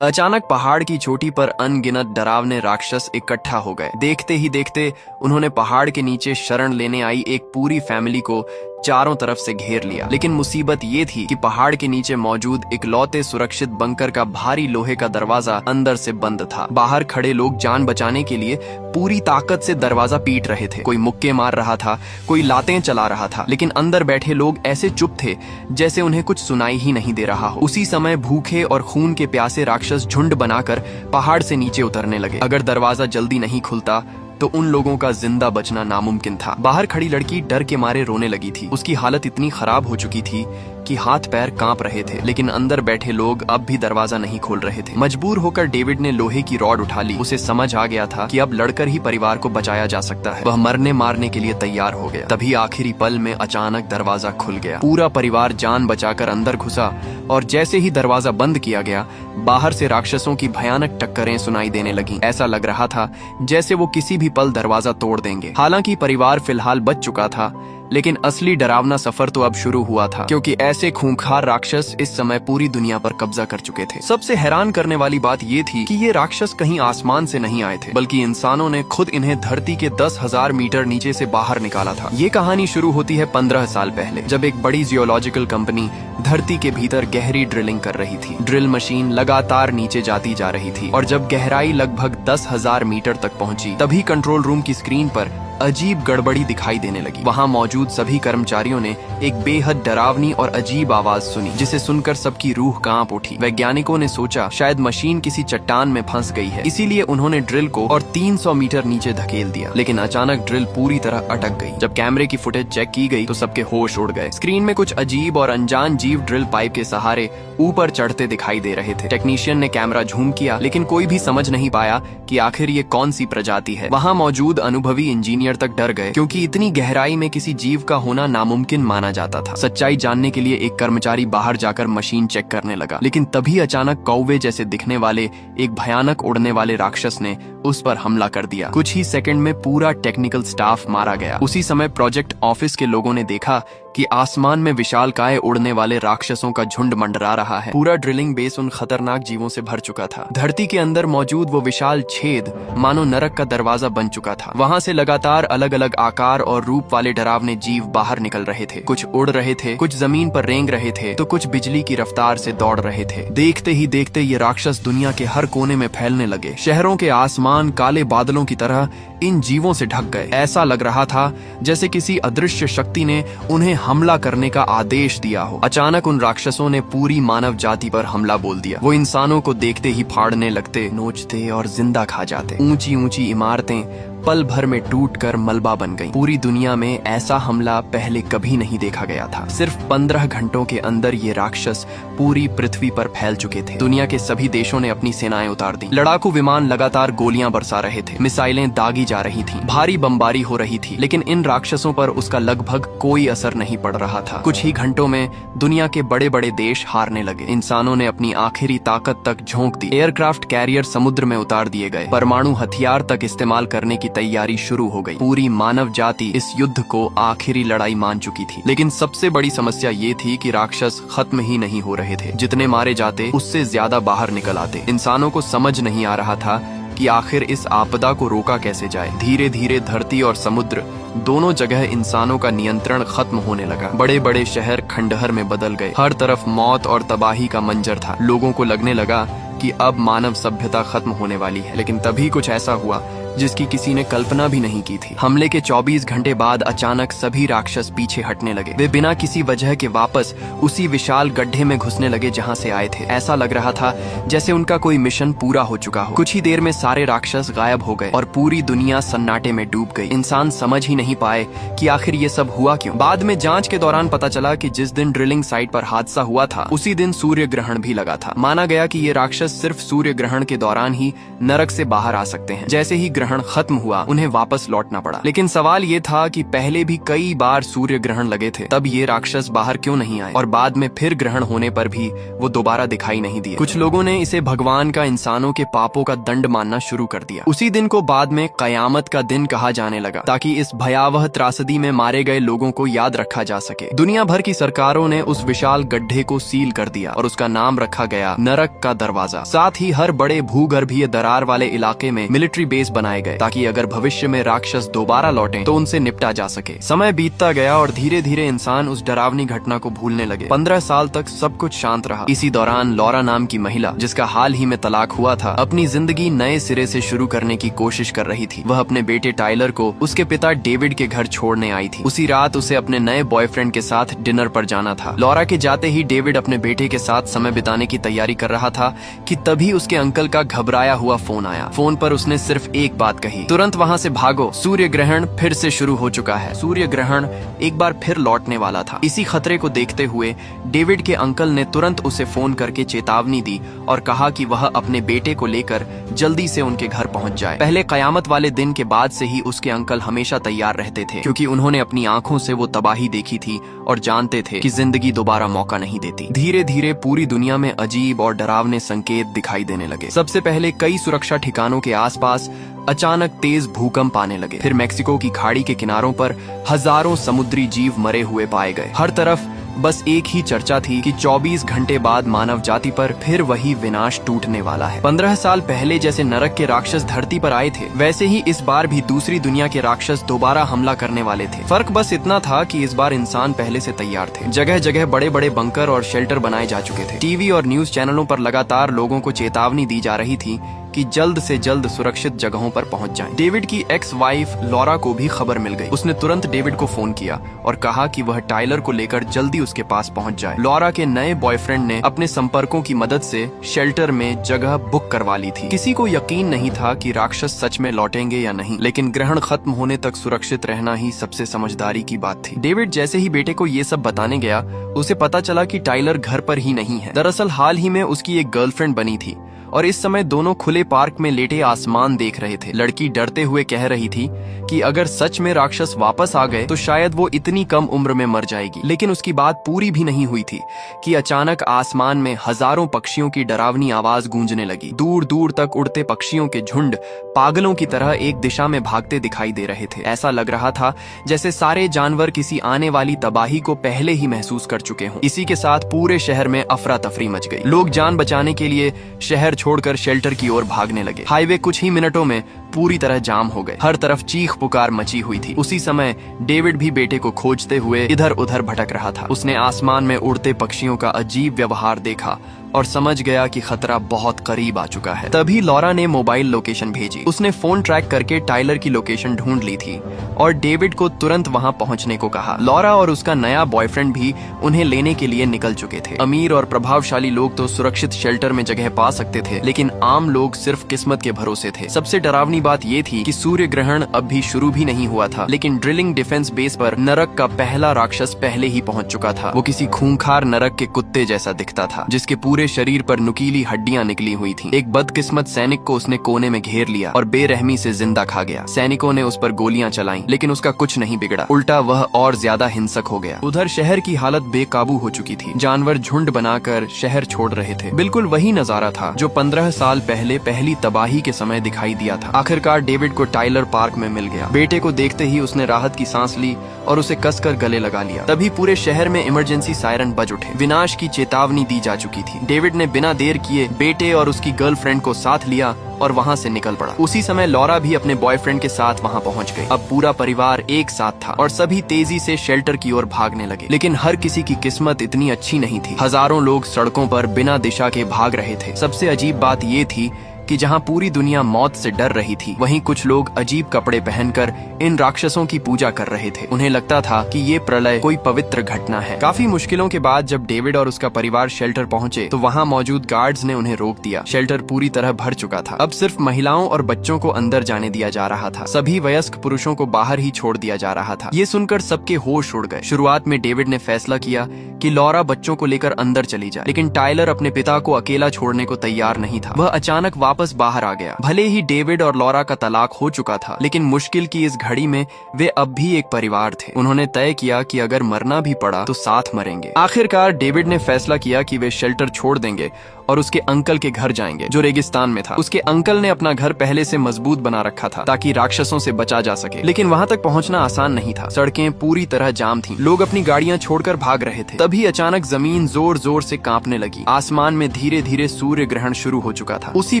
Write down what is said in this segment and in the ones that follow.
अचानक पहाड़ की चोटी पर अनगिनत डरावने राक्षस इकट्ठा हो गए। देखते ही देखते उन्होंने पहाड़ के नीचे शरण लेने आई एक पूरी फैमिली को चारों तरफ से घेर लिया। लेकिन मुसीबत ये थी कि पहाड़ के नीचे मौजूद इकलौते सुरक्षित बंकर का भारी लोहे का दरवाजा अंदर से बंद था। बाहर खड़े लोग जान बचाने के लिए पूरी ताकत से दरवाजा पीट रहे थे। कोई मुक्के मार रहा था, कोई लातें चला रहा था, लेकिन अंदर बैठे लोग ऐसे चुप थे जैसे उन्हें कुछ सुनाई ही नहीं दे रहा हो। उसी समय भूखे और खून के प्यासे राक्षस झुंड बनाकर पहाड़ से नीचे उतरने लगे। अगर दरवाजा जल्दी नहीं खुलता तो उन लोगों का जिंदा बचना नामुमकिन था। बाहर खड़ी लड़की डर के मारे रोने लगी थी। उसकी हालत इतनी खराब हो चुकी थी कि हाथ पैर कांप रहे थे, लेकिन अंदर बैठे लोग अब भी दरवाजा नहीं खोल रहे थे। मजबूर होकर डेविड ने लोहे की रॉड उठा ली। उसे समझ आ गया था कि अब लड़कर ही परिवार को बचाया जा सकता है। वह मरने मारने के लिए तैयार हो गया। तभी आखिरी पल में अचानक दरवाजा खुल गया। पूरा परिवार जान बचाकर अंदर घुसा और जैसे ही दरवाजा बंद किया गया, बाहर से राक्षसों की भयानक टक्करें सुनाई देने लगीं। ऐसा लग रहा था जैसे वो किसी भी पल दरवाजा तोड़ देंगे। हालांकि परिवार फिलहाल बच चुका था, लेकिन असली डरावना सफर तो अब शुरू हुआ था, क्योंकि ऐसे खूंखार राक्षस इस समय पूरी दुनिया पर कब्जा कर चुके थे। सबसे हैरान करने वाली बात ये थी कि ये राक्षस कहीं आसमान से नहीं आए थे, बल्कि इंसानों ने खुद इन्हें धरती के 10,000 मीटर नीचे से बाहर निकाला था। ये कहानी शुरू होती है 15 साल पहले, जब एक बड़ी जियोलॉजिकल कंपनी धरती के भीतर गहरी ड्रिलिंग कर रही थी। ड्रिल मशीन लगातार नीचे जाती जा रही थी और जब गहराई लगभग 10,000 मीटर तक पहुंची, तभी कंट्रोल रूम की स्क्रीन पर अजीब गड़बड़ी दिखाई देने लगी। वहां मौजूद सभी कर्मचारियों ने एक बेहद डरावनी और अजीब आवाज सुनी, जिसे सुनकर सबकी रूह कांप उठी। वैज्ञानिकों ने सोचा शायद मशीन किसी चट्टान में फंस गई है, इसीलिए उन्होंने ड्रिल को और 300 मीटर नीचे धकेल दिया। लेकिन अचानक ड्रिल पूरी तरह अटक गई। जब कैमरे की फुटेज चेक की गई तो सबके होश उड़ गए। स्क्रीन में कुछ अजीब और अनजान जीव ड्रिल पाइप के सहारे ऊपर चढ़ते दिखाई दे रहे थे। टेक्नीशियन ने कैमरा झूम किया, लेकिन कोई भी समझ नहीं पाया कि आखिर ये कौन सी प्रजाति है। वहां मौजूद अनुभवी इंजीनियर तक डर गए, क्योंकि इतनी गहराई में किसी जीव का होना नामुमकिन माना जाता था। सच्चाई जानने के लिए एक कर्मचारी बाहर जाकर मशीन चेक करने लगा, लेकिन तभी अचानक कौवे जैसे दिखने वाले एक भयानक उड़ने वाले राक्षस ने उस पर हमला कर दिया। कुछ ही सेकंड में पूरा टेक्निकल स्टाफ मारा गया। उसी समय प्रोजेक्ट ऑफिस के लोगों ने देखा कि आसमान में विशालकाय उड़ने वाले राक्षसों का झुंड मंडरा रहा है। पूरा ड्रिलिंग बेस उन खतरनाक जीवों से भर चुका था। धरती के अंदर मौजूद वो विशाल छेद मानो नरक का दरवाजा बन चुका था। वहां से लगातार अलग अलग आकार और रूप वाले डरावने जीव बाहर निकल रहे थे। कुछ उड़ रहे थे, कुछ जमीन पर रेंग रहे थे, तो कुछ बिजली की रफ्तार से दौड़ रहे थे। देखते ही देखते ये राक्षस दुनिया के हर कोने में फैलने लगे। शहरों के आसमान काले बादलों की तरह इन जीवों से ढक गए। ऐसा लग रहा था जैसे किसी अदृश्य शक्ति ने उन्हें हमला करने का आदेश दिया हो। अचानक उन राक्षसों ने पूरी मानव जाति पर हमला बोल दिया। वो इंसानों को देखते ही फाड़ने लगते, नोचते और जिंदा खा जाते। ऊंची ऊंची इमारतें पल भर में टूटकर मलबा बन गईं। पूरी दुनिया में ऐसा हमला पहले कभी नहीं देखा गया था। सिर्फ 15 घंटों के अंदर ये राक्षस पूरी पृथ्वी पर फैल चुके थे। दुनिया के सभी देशों ने अपनी सेनाएं उतार दी। लड़ाकू विमान लगातार गोलियां बरसा रहे थे, मिसाइलें दागी जा रही थीं, भारी बमबारी हो रही थी, लेकिन इन राक्षसों पर उसका लगभग कोई असर नहीं पड़ रहा था। कुछ ही घंटों में दुनिया के बड़े बड़े देश हारने लगे। इंसानों ने अपनी आखिरी ताकत तक झोंक दी। एयरक्राफ्ट कैरियर समुद्र में उतार दिए गए। परमाणु हथियार तक इस्तेमाल करने की तैयारी शुरू हो गई। पूरी मानव जाति इस युद्ध को आखिरी लड़ाई मान चुकी थी। लेकिन सबसे बड़ी समस्या ये थी कि राक्षस खत्म ही नहीं हो रहे थे। जितने मारे जाते उससे ज्यादा बाहर निकल आते। इंसानों को समझ नहीं आ रहा था कि आखिर इस आपदा को रोका कैसे जाए। धीरे धीरे धरती और समुद्र दोनों जगह इंसानों का नियंत्रण खत्म होने लगा। बड़े बड़े शहर खंडहर में बदल गए। हर तरफ मौत और तबाही का मंजर था। लोगों को लगने लगा कि अब मानव सभ्यता खत्म होने वाली है। लेकिन तभी कुछ ऐसा हुआ जिसकी किसी ने कल्पना भी नहीं की थी। हमले के 24 घंटे बाद अचानक सभी राक्षस पीछे हटने लगे। वे बिना किसी वजह के वापस उसी विशाल गड्ढे में घुसने लगे जहां से आए थे। ऐसा लग रहा था जैसे उनका कोई मिशन पूरा हो चुका हो। कुछ ही देर में सारे राक्षस गायब हो गए और पूरी दुनिया सन्नाटे में डूब गई। इंसान समझ ही नहीं पाए कि आखिर ये सब हुआ क्यों। बाद में जांच के दौरान पता चला कि जिस दिन ड्रिलिंग साइट पर हादसा हुआ था, उसी दिन सूर्य ग्रहण भी लगा था। माना गया कि ये राक्षस सिर्फ सूर्य ग्रहण के दौरान ही नरक से बाहर आ सकते हैं। जैसे ही ग्रहण खत्म हुआ उन्हें वापस लौटना पड़ा। लेकिन सवाल ये था कि पहले भी कई बार सूर्य ग्रहण लगे थे, तब ये राक्षस बाहर क्यों नहीं आए, और बाद में फिर ग्रहण होने पर भी वो दोबारा दिखाई नहीं दिए। कुछ लोगों ने इसे भगवान का इंसानों के पापों का दंड मानना शुरू कर दिया। उसी दिन को बाद में कयामत का दिन कहा जाने लगा, ताकि इस भयावह त्रासदी में मारे गए लोगों को याद रखा जा सके। दुनिया भर की सरकारों ने उस विशाल गड्ढे को सील कर दिया और उसका नाम रखा गया नरक का दरवाजा। साथ ही हर बड़े भूगर्भीय दरार वाले इलाके में मिलिट्री बेस बनाए गए, ताकि अगर भविष्य में राक्षस दोबारा लौटें तो उनसे निपटा जा सके। समय बीतता गया और धीरे धीरे इंसान उस डरावनी घटना को भूलने लगे। 15 साल तक सब कुछ शांत रहा। इसी दौरान लॉरा नाम की महिला, जिसका हाल ही में तलाक हुआ था, अपनी जिंदगी नए सिरे से शुरू करने की कोशिश कर रही थी। वह अपने बेटे टाइलर को उसके पिता डेविड के घर छोड़ने आई थी। उसी रात उसे अपने नए बॉयफ्रेंड के साथ डिनर पर जाना था। लॉरा के जाते ही डेविड अपने बेटे के साथ समय बिताने की तैयारी कर रहा था कि तभी उसके अंकल का घबराया हुआ फोन आया। फोन पर उसने सिर्फ एक बात कही, तुरंत वहाँ से भागो, सूर्य ग्रहण फिर से शुरू हो चुका है। सूर्य ग्रहण एक बार फिर लौटने वाला था। इसी खतरे को देखते हुए डेविड के अंकल ने तुरंत उसे फोन करके चेतावनी दी और कहा कि वह अपने बेटे को लेकर जल्दी से उनके घर पहुंच जाए। पहले कयामत वाले दिन के बाद से ही उसके अंकल हमेशा तैयार रहते थे, क्योंकि उन्होंने अपनी आंखों से वो तबाही देखी थी और जानते थे कि जिंदगी दोबारा मौका नहीं देती। धीरे धीरे पूरी दुनिया में अजीब और डरावने संकेत दिखाई देने लगे। सबसे पहले कई सुरक्षा ठिकानों के आसपास अचानक तेज भूकंप आने लगे। फिर मेक्सिको की खाड़ी के किनारों पर हजारों समुद्री जीव मरे हुए पाए गए। हर तरफ बस एक ही चर्चा थी कि 24 घंटे बाद मानव जाति पर फिर वही विनाश टूटने वाला है। 15 साल पहले जैसे नरक के राक्षस धरती पर आए थे, वैसे ही इस बार भी दूसरी दुनिया के राक्षस दोबारा हमला करने वाले थे। फर्क बस इतना था कि इस बार इंसान पहले से तैयार थे। जगह जगह बड़े बड़े बंकर और शेल्टर बनाए जा चुके थे। टीवी और न्यूज चैनलों पर लगातार लोगों को चेतावनी दी जा रही थी कि जल्द से जल्द सुरक्षित जगहों पर पहुंच जाएं। डेविड की एक्स वाइफ लॉरा को भी खबर मिल गई। उसने तुरंत डेविड को फोन किया और कहा कि वह टाइलर को लेकर जल्दी उसके पास पहुंच जाए। लॉरा के नए बॉयफ्रेंड ने अपने संपर्कों की मदद से शेल्टर में जगह बुक करवा ली थी। किसी को यकीन नहीं था कि राक्षस सच में लौटेंगे या नहीं, लेकिन ग्रहण खत्म होने तक सुरक्षित रहना ही सबसे समझदारी की बात थी। डेविड जैसे ही बेटे को ये सब बताने गया, उसे पता चला कि टाइलर घर पर ही नहीं है। दरअसल हाल ही में उसकी एक गर्लफ्रेंड बनी थी और इस समय दोनों खुले पार्क में लेटे आसमान देख रहे थे। लड़की डरते हुए कह रही थी कि अगर सच में राक्षस वापस आ गए तो शायद वो इतनी कम उम्र में मर जाएगी। लेकिन उसकी बात पूरी भी नहीं हुई थी कि अचानक आसमान में हजारों पक्षियों की डरावनी आवाज गूंजने लगी। दूर दूर तक उड़ते पक्षियों के झुंड पागलों की तरह एक दिशा में भागते दिखाई दे रहे थे। ऐसा लग रहा था जैसे सारे जानवर किसी आने वाली तबाही को पहले ही महसूस कर चुके हों। इसी के साथ पूरे शहर में अफरा तफरी मच गई। लोग जान बचाने के लिए शहर छोड़कर शेल्टर की ओर भागने लगे। हाईवे कुछ ही मिनटों में पूरी तरह जाम हो गए। हर तरफ चीख पुकार मची हुई थी। उसी समय डेविड भी बेटे को खोजते हुए इधर उधर भटक रहा था। उसने आसमान में उड़ते पक्षियों का अजीब व्यवहार देखा और समझ गया कि खतरा बहुत करीब आ चुका है। तभी लॉरा ने मोबाइल लोकेशन भेजी। उसने फोन ट्रैक करके टाइलर की लोकेशन ढूंढ ली थी और डेविड को तुरंत वहां पहुंचने को कहा। लॉरा और उसका नया बॉयफ्रेंड भी उन्हें लेने के लिए निकल चुके थे। अमीर और प्रभावशाली लोग तो सुरक्षित शेल्टर में जगह पा सकते थे, लेकिन आम लोग सिर्फ किस्मत के भरोसे थे। सबसे डरावनी बात ये थी कि सूर्य ग्रहण अब भी शुरू भी नहीं हुआ था, लेकिन ड्रिलिंग डिफेंस बेस पर नरक का पहला राक्षस पहले ही पहुंच चुका था। वो किसी खूंखार नरक के कुत्ते जैसा दिखता था, जिसके पूरे शरीर पर नुकीली हड्डियां निकली हुई थीं। एक बदकिस्मत सैनिक को उसने कोने में घेर लिया और बेरहमी से जिंदा खा गया। सैनिकों ने उस पर गोलियां चलाईं, लेकिन उसका कुछ नहीं बिगड़ा। उल्टा वह और ज्यादा हिंसक हो गया। उधर शहर की हालत बेकाबू हो चुकी थी। जानवर झुंड बनाकर शहर छोड़ रहे थे। बिल्कुल वही नजारा था जो 15 साल पहले पहली तबाही के समय दिखाई दिया था। आखिरकार डेविड को टाइलर पार्क में मिल गया। बेटे को देखते ही उसने राहत की सांस ली और उसे कसकर गले लगा लिया। तभी पूरे शहर में इमरजेंसी सायरन बज उठे। विनाश की चेतावनी दी जा चुकी थी। डेविड ने बिना देर किए बेटे और उसकी गर्लफ्रेंड को साथ लिया और वहां से निकल पड़ा। उसी समय लॉरा भी अपने बॉयफ्रेंड के साथ वहां पहुंच गई। अब पूरा परिवार एक साथ था और सभी तेजी से शेल्टर की ओर भागने लगे। लेकिन हर किसी की किस्मत इतनी अच्छी नहीं थी। हजारों लोग सड़कों पर बिना दिशा के भाग रहे थे। सबसे अजीब बात ये थी कि जहां पूरी दुनिया मौत से डर रही थी, वहीं कुछ लोग अजीब कपड़े पहनकर इन राक्षसों की पूजा कर रहे थे। उन्हें लगता था कि ये प्रलय कोई पवित्र घटना है। काफी मुश्किलों के बाद जब डेविड और उसका परिवार शेल्टर पहुंचे तो वहां मौजूद गार्ड्स ने उन्हें रोक दिया। शेल्टर पूरी तरह भर चुका था। अब सिर्फ महिलाओं और बच्चों को अंदर जाने दिया जा रहा था। सभी वयस्क पुरुषों को बाहर ही छोड़ दिया जा रहा था। ये सुनकर सबके होश उड़ गए। शुरुआत में डेविड ने फैसला किया कि लॉरा बच्चों को लेकर अंदर चली जाए, लेकिन टाइलर अपने पिता को अकेला छोड़ने को तैयार नहीं था। वह अचानक वापस बाहर आ गया। भले ही डेविड और लॉरा का तलाक हो चुका था, लेकिन मुश्किल की इस घड़ी में वे अब भी एक परिवार थे। उन्होंने तय किया कि अगर मरना भी पड़ा तो साथ मरेंगे। आखिरकार डेविड ने फैसला किया कि वे शेल्टर छोड़ देंगे और उसके अंकल के घर जाएंगे, जो रेगिस्तान में था। उसके अंकल ने अपना घर पहले से मजबूत बना रखा था ताकि राक्षसों से बचा जा सके, लेकिन वहां तक पहुंचना आसान नहीं था। सड़कें पूरी तरह जाम थीं। लोग अपनी गाड़ियां छोड़कर भाग रहे थे। तभी अचानक जमीन जोर जोर से कांपने लगी। आसमान में धीरे धीरे सूर्य ग्रहण शुरू हो चुका था। उसी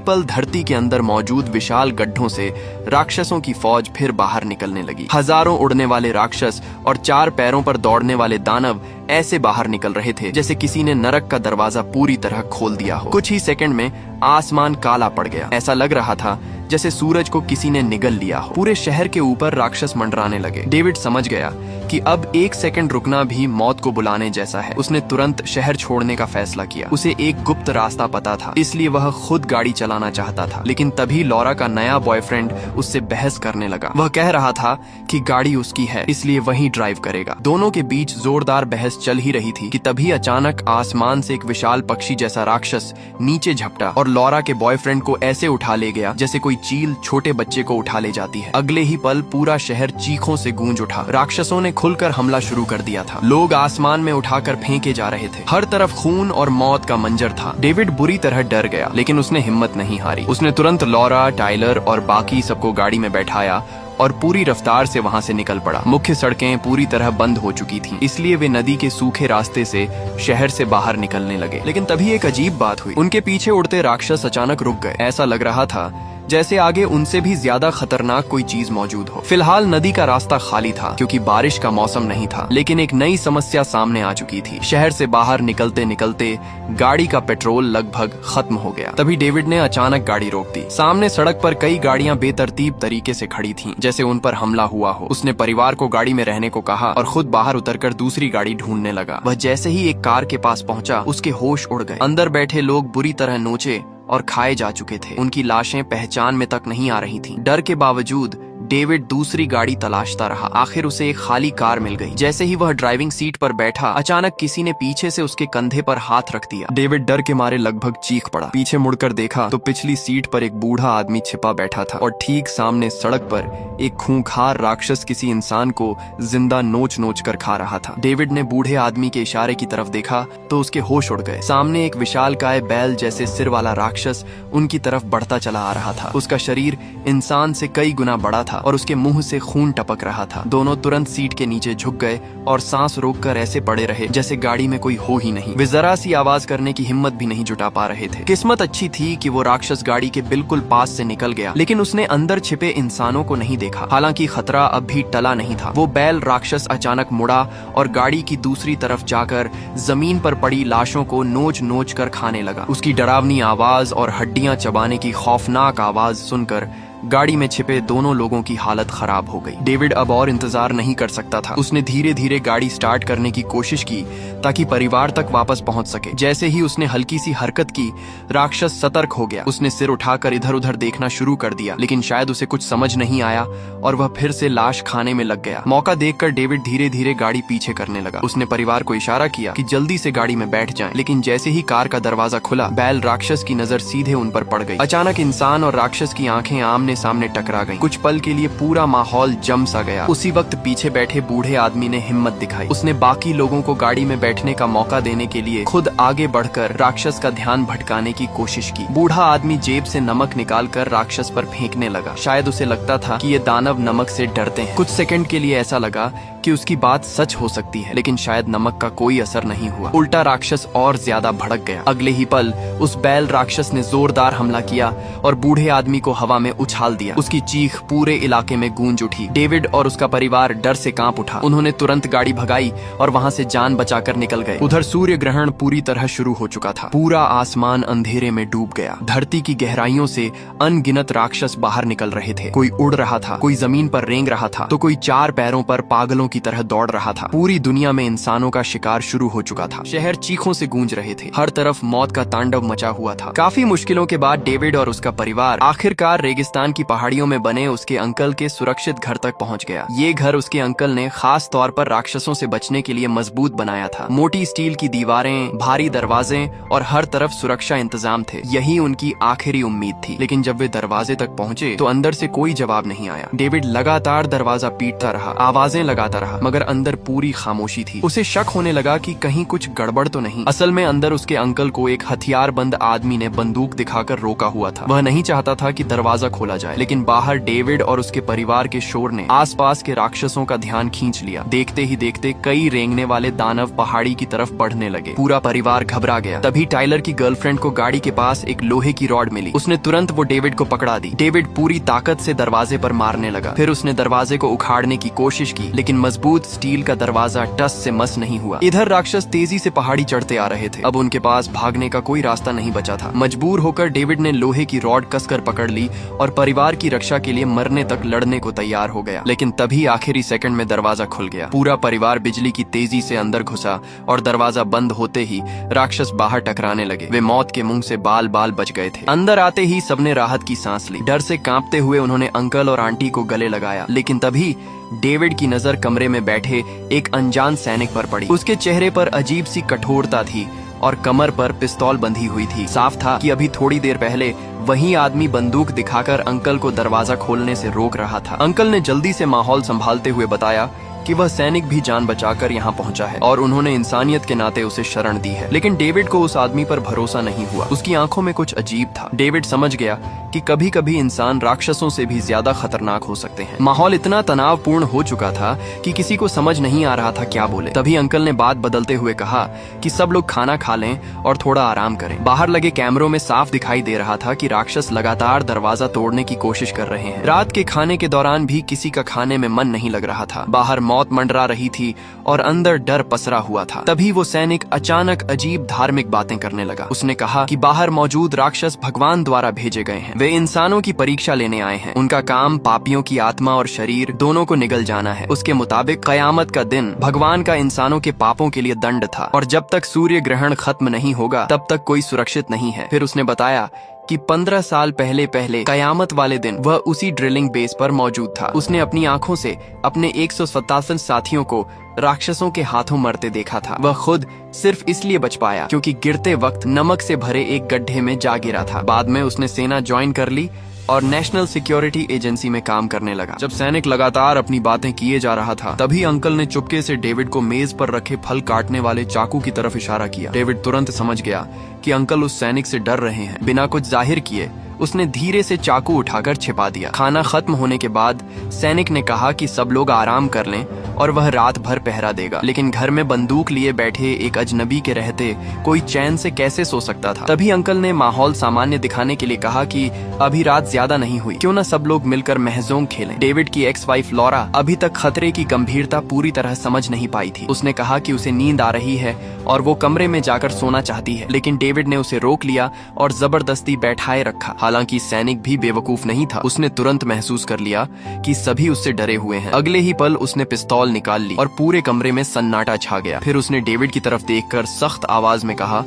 पल धरती के अंदर मौजूद विशाल गड्ढों से राक्षसों की फौज फिर बाहर निकलने लगी। हजारों उड़ने वाले राक्षस और 4 पैरों पर दौड़ने वाले दानव ऐसे बाहर निकल रहे थे जैसे किसी ने नरक का दरवाजा पूरी तरह खोल दिया हो। कुछ ही सेकंड में आसमान काला पड़ गया। ऐसा लग रहा था जैसे सूरज को किसी ने निगल लिया हो। पूरे शहर के ऊपर राक्षस मंडराने लगे। डेविड समझ गया कि अब 1 सेकंड रुकना भी मौत को बुलाने जैसा है। उसने तुरंत शहर छोड़ने का फैसला किया। उसे एक गुप्त रास्ता पता था, इसलिए वह खुद गाड़ी चलाना चाहता था। लेकिन तभी लॉरा का नया बॉयफ्रेंड उससे बहस करने लगा। वह कह रहा था कि गाड़ी उसकी है, इसलिए वही ड्राइव करेगा। दोनों के बीच जोरदार बहस चल ही रही थी कि तभी अचानक आसमान से एक विशाल पक्षी जैसा राक्षस नीचे झपटा और लॉरा के बॉयफ्रेंड को ऐसे उठा ले गया जैसे कोई चील छोटे बच्चे को उठा ले जाती है। अगले ही पल पूरा शहर चीखों से गूंज उठा। राक्षसों ने खुलकर हमला शुरू कर दिया था। लोग आसमान में उठाकर फेंके जा रहे थे। हर तरफ खून और मौत का मंजर था। डेविड बुरी तरह डर गया, लेकिन उसने हिम्मत नहीं हारी। उसने तुरंत लॉरा, टाइलर और बाकी सबको गाड़ी में बैठाया और पूरी रफ्तार से वहां से निकल पड़ा। मुख्य सड़कें पूरी तरह बंद हो चुकी थीं, इसलिए वे नदी के सूखे रास्ते से शहर से बाहर निकलने लगे। लेकिन तभी एक अजीब बात हुई। उनके पीछे उड़ते राक्षस अचानक रुक गए। ऐसा लग रहा था जैसे आगे उनसे भी ज्यादा खतरनाक कोई चीज मौजूद हो। फिलहाल नदी का रास्ता खाली था क्योंकि बारिश का मौसम नहीं था, लेकिन एक नई समस्या सामने आ चुकी थी। शहर से बाहर निकलते निकलते गाड़ी का पेट्रोल लगभग खत्म हो गया। तभी डेविड ने अचानक गाड़ी रोक दी। सामने सड़क पर कई गाड़ियां बेतरतीब तरीके से खड़ी थीं, जैसे उन पर हमला हुआ हो। उसने परिवार को गाड़ी में रहने को कहा और खुद बाहर उतरकर दूसरी गाड़ी ढूंढने लगा। वह जैसे ही एक कार के पास पहुंचा, उसके होश उड़ गए। अंदर बैठे लोग बुरी तरह नोचे और खाए जा चुके थे। उनकी लाशें पहचान में तक नहीं आ रही थीं। डर के बावजूद डेविड दूसरी गाड़ी तलाशता रहा। आखिर उसे एक खाली कार मिल गई। जैसे ही वह ड्राइविंग सीट पर बैठा, अचानक किसी ने पीछे से उसके कंधे पर हाथ रख दिया। डेविड डर के मारे लगभग चीख पड़ा। पीछे मुड़कर देखा तो पिछली सीट पर एक बूढ़ा आदमी छिपा बैठा था और ठीक सामने सड़क पर एक खूंखार राक्षस किसी इंसान को जिंदा नोच नोच कर खा रहा था। डेविड ने बूढ़े आदमी के इशारे की तरफ देखा तो उसके होश उड़ गए। सामने एक विशालकाय बैल जैसे सिर वाला राक्षस उनकी तरफ बढ़ता चला आ रहा था। उसका शरीर इंसान से कई गुना बड़ा था और उसके मुंह से खून टपक रहा था। दोनों तुरंत सीट के नीचे झुक गए और सांस रोककर ऐसे पड़े रहे जैसे गाड़ी में कोई हो ही नहीं। वे जरा सी आवाज करने की हिम्मत भी नहीं जुटा पा रहे थे। किस्मत अच्छी थी कि वो राक्षस गाड़ी के बिल्कुल पास से निकल गया, लेकिन उसने अंदर छिपे इंसानों को नहीं देखा। हालांकि खतरा अब भी टला नहीं था। वो बैल राक्षस अचानक मुड़ा और गाड़ी की दूसरी तरफ जाकर जमीन पर पड़ी लाशों को नोच नोच कर खाने लगा। उसकी डरावनी आवाज और हड्डियां चबाने की खौफनाक आवाज सुनकर गाड़ी में छिपे दोनों लोगों की हालत खराब हो गई। डेविड अब और इंतजार नहीं कर सकता था। उसने धीरे धीरे गाड़ी स्टार्ट करने की कोशिश की ताकि परिवार तक वापस पहुंच सके। जैसे ही उसने हल्की सी हरकत की, राक्षस सतर्क हो गया। उसने सिर उठाकर इधर उधर देखना शुरू कर दिया, लेकिन शायद उसे कुछ समझ नहीं आया और वह फिर से लाश खाने में लग गया। मौका देखकर डेविड धीरे धीरे गाड़ी पीछे करने लगा। उसने परिवार को इशारा किया कि जल्दी से गाड़ी में बैठ जाएं, लेकिन जैसे ही कार का दरवाजा खुला, बैल राक्षस की नजर सीधे उन पर पड़ गई। अचानक इंसान और राक्षस की आंखें आमने सामने टकरा गईं। कुछ पल के लिए पूरा माहौल जम सा गया। उसी वक्त पीछे बैठे बूढ़े आदमी ने हिम्मत दिखाई। उसने बाकी लोगों को गाड़ी में बैठने का मौका देने के लिए खुद आगे बढ़कर राक्षस का ध्यान भटकाने की कोशिश की। बूढ़ा आदमी जेब से नमक निकालकर राक्षस पर फेंकने लगा। शायद उसे लगता था कि ये दानव नमक से डरते हैं। कुछ सेकंड के लिए ऐसा लगा कि उसकी बात सच हो सकती है, लेकिन शायद नमक का कोई असर नहीं हुआ। उल्टा राक्षस और ज्यादा भड़क गया। अगले ही पल उस बैल राक्षस ने जोरदार हमला किया और बूढ़े आदमी को हवा में उछाल दिया। उसकी चीख पूरे इलाके में गूंज उठी। डेविड और उसका परिवार डर से कांप उठा। उन्होंने तुरंत गाड़ी भगाई और वहां से जान बचाकर निकल गए। उधर सूर्य ग्रहण पूरी तरह शुरू हो चुका था। पूरा आसमान अंधेरे में डूब गया। धरती की गहराइयों से अनगिनत राक्षस बाहर निकल रहे थे। कोई उड़ रहा था, कोई जमीन पर रेंग रहा था, तो कोई 4 पैरों पर पागलों की तरह दौड़ रहा था। पूरी दुनिया में इंसानों का शिकार शुरू हो चुका था। शहर चीखों से गूंज रहे थे। हर तरफ मौत का तांडव मचा हुआ था। काफी मुश्किलों के बाद डेविड और उसका परिवार आखिरकार रेगिस्तान हालांकि पहाड़ियों में बने उसके अंकल के सुरक्षित घर तक पहुंच गया। ये घर उसके अंकल ने खास तौर पर राक्षसों से बचने के लिए मजबूत बनाया था। मोटी स्टील की दीवारें, भारी दरवाजे और हर तरफ सुरक्षा इंतजाम थे। यही उनकी आखिरी उम्मीद थी। लेकिन जब वे दरवाजे तक पहुंचे तो अंदर से कोई जवाब नहीं आया। डेविड लगातार दरवाजा पीटता रहा, आवाजें लगाता रहा, मगर अंदर पूरी खामोशी थी। उसे शक होने लगा कि कहीं कुछ गड़बड़ तो नहीं। असल में अंदर उसके अंकल को एक हथियारबंद आदमी ने बंदूक दिखाकर रोका हुआ था। वह नहीं चाहता था कि दरवाजा खोला जाए, लेकिन बाहर डेविड और उसके परिवार के शोर ने आसपास के राक्षसों का ध्यान खींच लिया। देखते ही देखते कई रेंगने वाले दानव पहाड़ी की तरफ बढ़ने लगे। पूरा परिवार घबरा गया। तभी टाइलर की गर्लफ्रेंड को गाड़ी के पास एक लोहे की रॉड मिली। उसने तुरंत वो डेविड को पकड़ा दी। डेविड पूरी ताकत से दरवाजे पर मारने लगा। फिर उसने दरवाजे को उखाड़ने की कोशिश की, लेकिन मजबूत स्टील का दरवाजा टस से मस नहीं हुआ। इधर राक्षस तेजी से पहाड़ी चढ़ते आ रहे थे। अब उनके पास भागने का कोई रास्ता नहीं बचा था। मजबूर होकर डेविड ने लोहे की रॉड कसकर पकड़ ली और परिवार की रक्षा के लिए मरने तक लड़ने को तैयार हो गया। लेकिन तभी आखिरी सेकंड में दरवाजा खुल गया। पूरा परिवार बिजली की तेजी से अंदर घुसा और दरवाजा बंद होते ही राक्षस बाहर टकराने लगे। वे मौत के मुंह से बाल बाल बच गए थे। अंदर आते ही सबने राहत की सांस ली। डर से कांपते हुए उन्होंने अंकल और आंटी को गले लगाया। लेकिन तभी डेविड की नजर कमरे में बैठे एक अनजान सैनिक पर पड़ी। उसके चेहरे पर अजीब सी कठोरता थी और कमर पर पिस्तौल बंधी हुई थी। साफ था कि अभी थोड़ी देर पहले वही आदमी बंदूक दिखाकर अंकल को दरवाजा खोलने से रोक रहा था। अंकल ने जल्दी से माहौल संभालते हुए बताया कि वह सैनिक भी जान बचाकर यहाँ पहुंचा है और उन्होंने इंसानियत के नाते उसे शरण दी है। लेकिन डेविड को उस आदमी पर भरोसा नहीं हुआ। उसकी आंखों में कुछ अजीब था। डेविड समझ गया कि कभी कभी इंसान राक्षसों से भी ज्यादा खतरनाक हो सकते हैं। माहौल इतना तनावपूर्ण हो चुका था कि किसी को समझ नहीं आ रहा था क्या बोले। तभी अंकल ने बात बदलते हुए कहा कि सब लोग खाना खा लें और थोड़ा आराम करें। बाहर लगे कैमरों में साफ दिखाई दे रहा था कि राक्षस लगातार दरवाजा तोड़ने की कोशिश कर रहे हैं। रात के खाने के दौरान भी किसी का खाने में मन नहीं लग रहा था। बाहर मौत मंडरा रही थी और अंदर डर पसरा हुआ था। तभी वो सैनिक अचानक अजीब धार्मिक बातें करने लगा। उसने कहा कि बाहर मौजूद राक्षस भगवान द्वारा भेजे गए हैं। वे इंसानों की परीक्षा लेने आए हैं। उनका काम पापियों की आत्मा और शरीर दोनों को निगल जाना है। उसके मुताबिक कयामत का दिन भगवान का इंसानों के पापों के लिए दंड था और जब तक सूर्य ग्रहण खत्म नहीं होगा तब तक कोई सुरक्षित नहीं है। फिर उसने बताया कि 15 साल पहले कयामत वाले दिन वह उसी ड्रिलिंग बेस पर मौजूद था। उसने अपनी आंखों से अपने 157 साथियों को राक्षसों के हाथों मरते देखा था। वह खुद सिर्फ इसलिए बच पाया क्योंकि गिरते वक्त नमक से भरे एक गड्ढे में जा गिरा था। बाद में उसने सेना ज्वाइन कर ली और नेशनल सिक्योरिटी एजेंसी में काम करने लगा। जब सैनिक लगातार अपनी बातें किए जा रहा था तभी अंकल ने चुपके से डेविड को मेज पर रखे फल काटने वाले चाकू की तरफ इशारा किया। डेविड तुरंत समझ गया कि अंकल उस सैनिक से डर रहे हैं। बिना कुछ जाहिर किए उसने धीरे से चाकू उठाकर छिपा दिया। खाना खत्म होने के बाद सैनिक ने कहा कि सब लोग आराम कर लें और वह रात भर पहरा देगा। लेकिन घर में बंदूक लिए बैठे एक अजनबी के रहते कोई चैन से कैसे सो सकता था। तभी अंकल ने माहौल सामान्य दिखाने के लिए कहा कि अभी रात ज्यादा नहीं हुई, क्यों न सब लोग मिलकर महजोंग खेलें। डेविड की एक्स वाइफ लॉरा अभी तक खतरे की गंभीरता पूरी तरह समझ नहीं पाई थी। उसने कहा कि उसे नींद आ रही है और वो कमरे में जाकर सोना चाहती है, लेकिन डेविड ने उसे रोक लिया और जबरदस्ती बैठाए रखा। हालांकि सैनिक भी बेवकूफ नहीं था। उसने तुरंत महसूस कर लिया कि सभी उससे डरे हुए हैं। अगले ही पल उसने पिस्तौल निकाल ली और पूरे कमरे में सन्नाटा छा गया। फिर उसने डेविड की तरफ देखकर सख्त आवाज में कहा